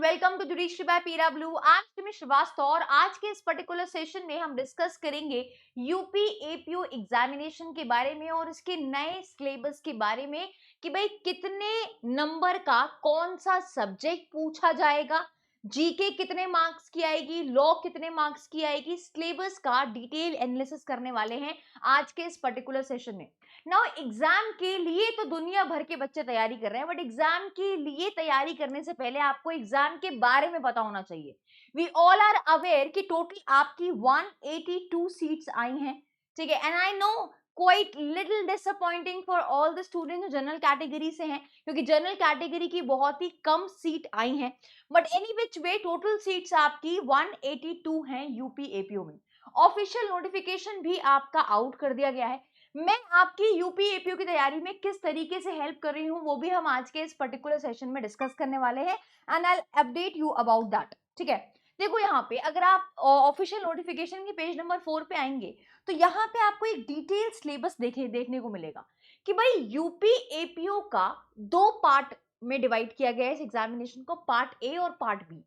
Welcome to judiciary by P W. I am Simi Srivastava और आज के इस पर्टिकुलर सेशन में हम डिस्कस करेंगे यूपी एपीओ एग्जामिनेशन के बारे में और इसके नए सिलेबस के बारे में कि भाई कितने नंबर का कौन सा सब्जेक्ट पूछा जाएगा, जीके कितने मार्क्स की आएगी, लॉ कितने मार्क्स की आएगी। सिलेबस का डिटेल एनालिसिस करने वाले हैं आज के इस पर्टिकुलर सेशन में। नाउ एग्जाम के लिए तो दुनिया भर के बच्चे तैयारी कर रहे हैं, बट एग्जाम के लिए तैयारी करने से पहले आपको एग्जाम के बारे में पता होना चाहिए। वी ऑल आर अवेयर कि टोटल आपकी 182 सीट्स आई हैं, ठीक है। And I know quite little disappointing for all the student जो जनरल कैटेगरी से हैं, क्योंकि जनरल कैटेगरी की बहुत ही कम सीट आई हैं। But any which way total seats आपकी 182 हैं यूपी एपीओ में। ऑफिशियल नोटिफिकेशन भी आपका आउट कर दिया गया है। मैं आपकी यूपी एपीओ की तैयारी में किस तरीके से हेल्प कर रही हूँ वो भी हम आज के इस पर्टिकुलर सेशन में डिस्कस करने वाले हैं and I will update you about that, ठीक है। देखो यहाँ पे अगर आप ऑफिशियल नोटिफिकेशन के पेज नंबर 4 पे आएंगे तो यहाँ पे आपको एक डिटेल सिलेबस देखने को मिलेगा कि भाई यूपी एपीओ का 2 पार्ट में डिवाइड किया गया है इस एग्जामिनेशन को, पार्ट ए और पार्ट बी।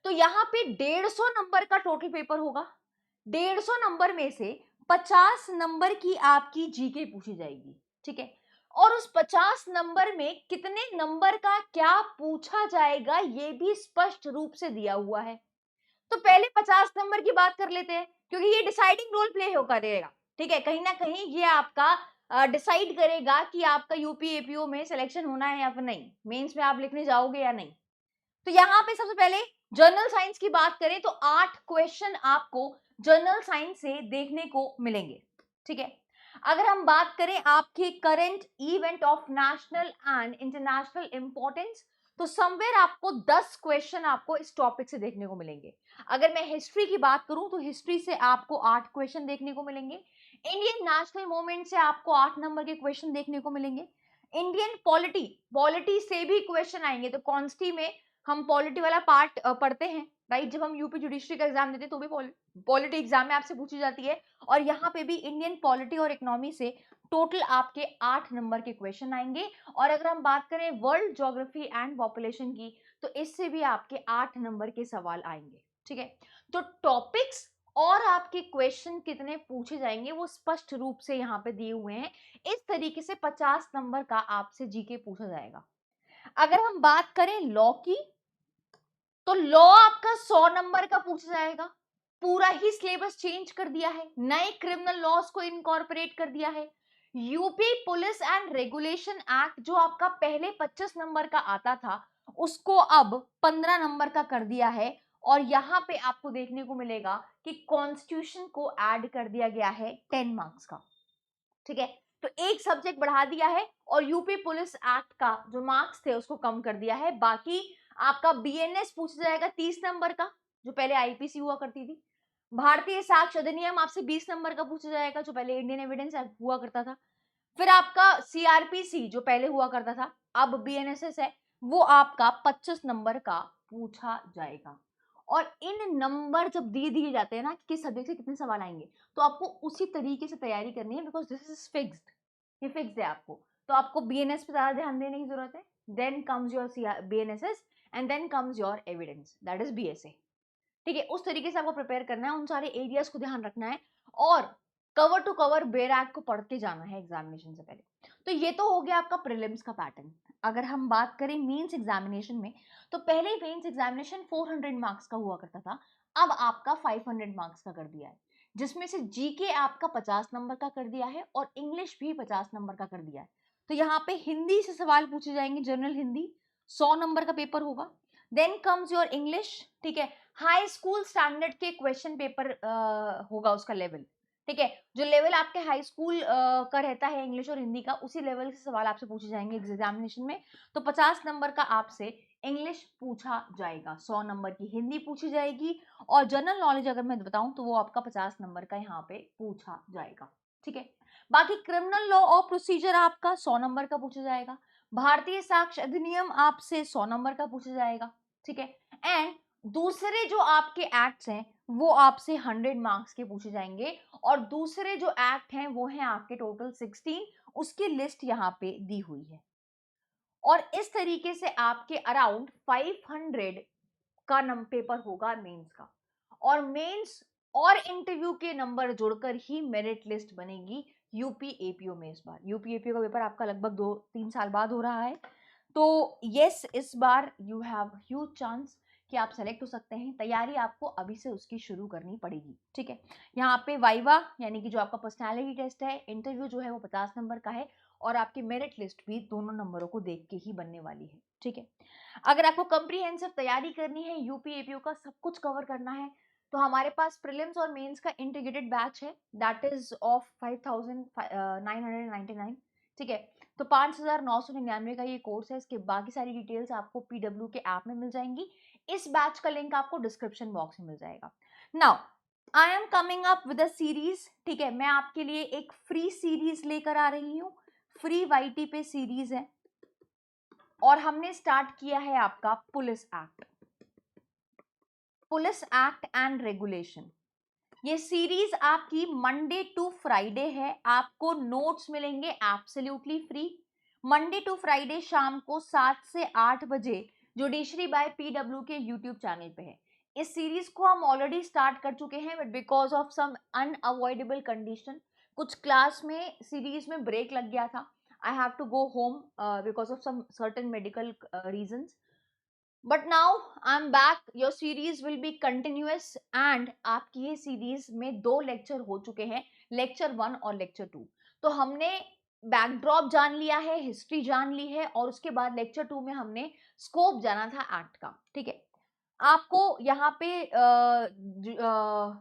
तो यहाँ पे 150 नंबर का टोटल पेपर होगा। 150 नंबर में से 50 नंबर की आपकी जीके पूछी जाएगी, ठीक है। और उस 50 नंबर में कितने नंबर का क्या पूछा जाएगा ये भी स्पष्ट रूप से दिया हुआ है। तो पहले 50 नंबर की बात कर लेते हैं क्योंकि ये डिसाइडिंग रोल प्ले हो करेगा, ठीक है। कहीं ना कहीं ये आपका डिसाइड करेगा कि आपका यूपी एपीओ में सिलेक्शन होना है या फिर नहीं, मेंस में आप लिखने जाओगे या नहीं। तो यहाँ पे सबसे पहले जर्नल साइंस की बात करें तो 8 क्वेश्चन आपको जर्नल साइंस से देखने को मिलेंगे, ठीक है। अगर हम बात करें आपके current event of national and international importance तो समवेयर आपको 10 क्वेश्चन आपको इस टॉपिक से देखने को मिलेंगे। अगर मैं हिस्ट्री की बात करूं तो हिस्ट्री से आपको 8 क्वेश्चन देखने को मिलेंगे। इंडियन नेशनल मूवमेंट से आपको 8 नंबर के क्वेश्चन देखने को मिलेंगे। इंडियन पॉलिटी से भी क्वेश्चन आएंगे। तो कॉन्स्टी में हम पॉलिटी वाला पार्ट पढ़ते हैं, राइट। जब हम यूपी जुडिशरी का एग्जाम देते हैं तो भी पॉलिटी एग्जाम में आपसे पूछी जाती है। और यहाँ पे भी इंडियन पॉलिटी और इकोनॉमी से टोटल आपके 8 नंबर के क्वेश्चन आएंगे। और अगर हम बात करें वर्ल्ड ज्योग्राफी एंड पॉपुलेशन की तो इससे भी आपके 8 नंबर के सवाल आएंगे, ठीक है। तो टॉपिक्स और आपके क्वेश्चन कितने पूछे जाएंगे वो स्पष्ट रूप से यहाँ पे दिए हुए हैं। इस तरीके से 50 नंबर का आपसे जीके पूछा जाएगा। अगर हम बात करें लॉ की तो लॉ आपका 100 नंबर का पूछा जाएगा। पूरा ही सिलेबस चेंज कर दिया है, नए क्रिमिनल लॉस को इनकॉर्पोरेट कर दिया है। UP police and regulation act जो आपका पहले 25 नंबर का आता था उसको अब 15 नंबर का कर दिया है। और यहाँ पे आपको देखने को मिलेगा कि कॉन्स्टिट्यूशन को ऐड कर दिया गया है 10 मार्क्स का, ठीक है। तो एक सब्जेक्ट बढ़ा दिया है और यूपी पुलिस एक्ट का जो मार्क्स थे उसको कम कर दिया है। बाकी आपका बीएनएस पूछा जाएगा 30 नंबर का जो पहले आईपीसी हुआ करती थी। भारतीय साक्ष्य अधिनियम आपसे 20 नंबर का पूछा जाएगा जो पहले इंडियन एविडेंस एक्ट हुआ करता था। फिर आपका सीआरपीसी जो पहले हुआ करता था अब बीएनएसएस है, वो आपका 25 नंबर का पूछा जाएगा। और इन नंबर जब दिए जाते हैं ना कि किस सब्जेक्ट से कितने सवाल आएंगे तो आपको उसी तरीके से तैयारी करनी है बिकॉज दिस इज फिक्स्ड, ये फिक्स्ड है आपको। तो आपको बीएनएस पे ज्यादा ध्यान देने की जरूरत है। Then comes your BNSS and then comes your evidence that is BSA, ठीक है। उस तरीके से आपको प्रिपेयर करना है, उन सारे एरियाज को ध्यान रखना है और cover to cover bare act को पढ़ के जाना है एग्जामिनेशन से पहले। तो ये तो हो गया आपका प्रीलिम्स का पैटर्न। अगर हम बात करें मेंस एग्जामिनेशन में तो पहले मेंस एग्जामिनेशन 400 मार्क्स का हुआ करता था, अब आपका 500 मार्क्स का कर दिया है, जिसमें से जीके आपका 50 नंबर का कर दिया है और इंग्लिश भी 50 नंबर का कर दिया है। तो यहाँ पे हिंदी से सवाल पूछे जाएंगे, जनरल हिंदी 100 नंबर का पेपर होगा। देन कम्स योर इंग्लिश, ठीक है। हाई स्कूल स्टैंडर्ड के क्वेश्चन पेपर होगा उसका लेवल, ठीक है। जो लेवल आपके हाई स्कूल का रहता है इंग्लिश और हिंदी का उसी लेवल से सवाल आपसे पूछे जाएंगे एग्जामिनेशन में। तो 50 नंबर का आपसे इंग्लिश पूछा जाएगा, 100 नंबर की हिंदी पूछी जाएगी और जनरल नॉलेज अगर मैं बताऊं तो वो आपका 50 नंबर का यहाँ पे पूछा जाएगा, ठीक है। बाकी क्रिमिनल लॉ और प्रोसीजर आपका 100 नंबर का पूछा जाएगा। भारतीय साक्ष्य अधिनियम आपसे 100 नंबर का पूछा जाएगा, ठीक है। एंड दूसरे जो आपके एक्ट्स हैं वो आपसे 100 मार्क्स के पूछे जाएंगे और दूसरे जो एक्ट हैं वो हैं आपके टोटल 16, उसकी लिस्ट यहाँ पे दी हुई है। और इस तरीके से आपके अराउंड 500 का पेपर होगा मेंस का, और मेंस और इंटरव्यू के नंबर जुड़कर ही मेरिट लिस्ट बनेगी यूपी एपीओ में। इस बार यूपी एपीओ का पेपर आपका लगभग 2-3 साल बाद हो रहा है, तो यस, इस बार यू हैव ह्यूज चांस कि आप सेलेक्ट हो सकते हैं। तैयारी आपको अभी से उसकी शुरू करनी पड़ेगी, ठीक है। यहाँ पे वाइवा यानी कि जो आपका पर्सनालिटी टेस्ट है, इंटरव्यू जो है वो 50 नंबर का है, और आपकी मेरिट लिस्ट भी दोनों नंबरों को देख के ही बनने वाली है, ठीक है। अगर आपको कंप्रीहेंसिव तैयारी करनी है, यूपी एपीओ का सब कुछ कवर करना है, तो हमारे पास प्रीलिम्स और मेंस का इंटीग्रेटेड बैच है, दैट इज ऑफ 5999, ठीक है। तो 5999 का ये कोर्स है। इसके बाकी सारी डिटेल्स आपको पीडब्ल्यू के ऐप में मिल जाएंगी। इस बैच का लिंक आपको डिस्क्रिप्शन बॉक्स में मिल जाएगा। Now I am coming up with a series, ठीक है। मैं आपके लिए एक फ्री सीरीज लेकर आ रही हूँ, फ्री वाईटी पे सीरीज है, और हमने स्टार्ट किया है आपका police act, police act and regulation. ये सीरीज आपकी मंडे टू फ्राइडे है, आपको नोट्स मिलेंगे absolutely free. Monday to Friday शाम को 7 से 8 बजे जुडिशरी बाय पीडब्ल्यू के यूट्यूब चैनल पे है। इस सीरीज को हम ऑलरेडी स्टार्ट कर चुके हैं, but because of some unavoidable condition, कुछ क्लास में सीरीज में ब्रेक लग गया था। I have to go home because of some certain medical reasons, but now I am back, your series will be continuous, and आपकी ये series में 2 lecture हो चुके हैं, लेक्चर 1 और लेक्चर 2। तो हमने बैकड्रॉप जान लिया है, हिस्ट्री जान ली है, और उसके बाद लेक्चर 2 में हमने स्कोप जाना था एक्ट का, ठीक है। आपको यहाँ पे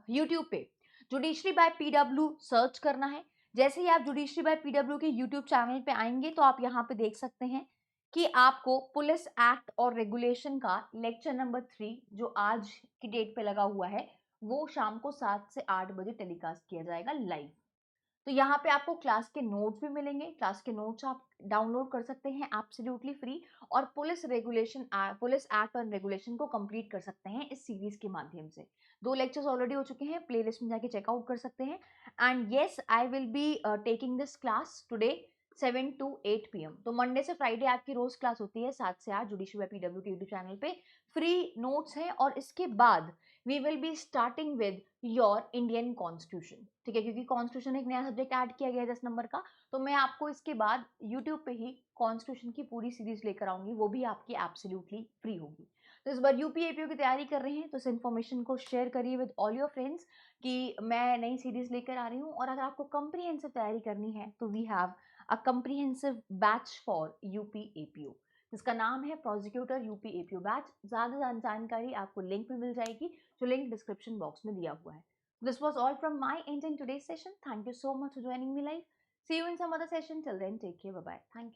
यूट्यूब पे जुडिशरी बाय पीडब्ल्यू सर्च करना है। जैसे ही आप जुडिशरी बाय पीडब्ल्यू के यूट्यूब चैनल पे आएंगे, तो आप यहाँ पे देख सकते हैं कि आपको पुलिस एक्ट और रेगुलेशन का लेक्चर नंबर 3 जो आज की डेट पे लगा हुआ है, वो शाम को 7 से 8 बजे टेलीकास्ट किया जाएगा लाइव। तो यहाँ पे आपको क्लास के नोट्स भी मिलेंगे, क्लास के नोट्स आप डाउनलोड कर सकते हैं एब्सोल्युटली फ्री, और पुलिस एक्ट और रेगुलेशन को कंप्लीट कर सकते हैं इस सीरीज के माध्यम से। 2 लेक्चर्स ऑलरेडी हो चुके हैं, प्लेलिस्ट में जाके चेकआउट कर सकते हैं। And yes, I will be taking this class today 7 to 8 PM। तो मंडे से फ्राइडे आपकी रोज क्लास होती है 7 से 8 जुडिशरी बाय पीडब्ल्यू के यूट्यूब चैनल पे, फ्री नोट्स हैं, और इसके बाद we will be starting with your Indian constitution, ठीक है, क्योंकि कॉन्स्टिट्यूशन एक नया सब्जेक्ट ऐड किया गया है 10 नंबर का। तो मैं आपको इसके बाद यूट्यूब पे ही कॉन्स्टिट्यूशन की पूरी सीरीज लेकर आऊंगी, वो भी आपकी एब्सोल्युटली फ्री होगी। तो इस बार यूपी एपीओ की तैयारी कर रहे हैं, तो इस इन्फॉर्मेशन को शेयर करिए विद ऑल योर फ्रेंड्स कि मैं नई सीरीज लेकर आ रही हूँ। और अगर आपको कंप्रीहेंसिव तैयारी करनी है, तो we have a comprehensive batch for UP APO, जिसका नाम है प्रोसिक्यूटर यूपी एपीओ बैच। ज्यादा जानकारी आपको लिंक में मिल जाएगी, जो लिंक डिस्क्रिप्शन बॉक्स में दिया हुआ है। This was all from my end in today's session. Thank you so much for joining me live. See you in some other session. Till then, take care. Bye bye. Thank you.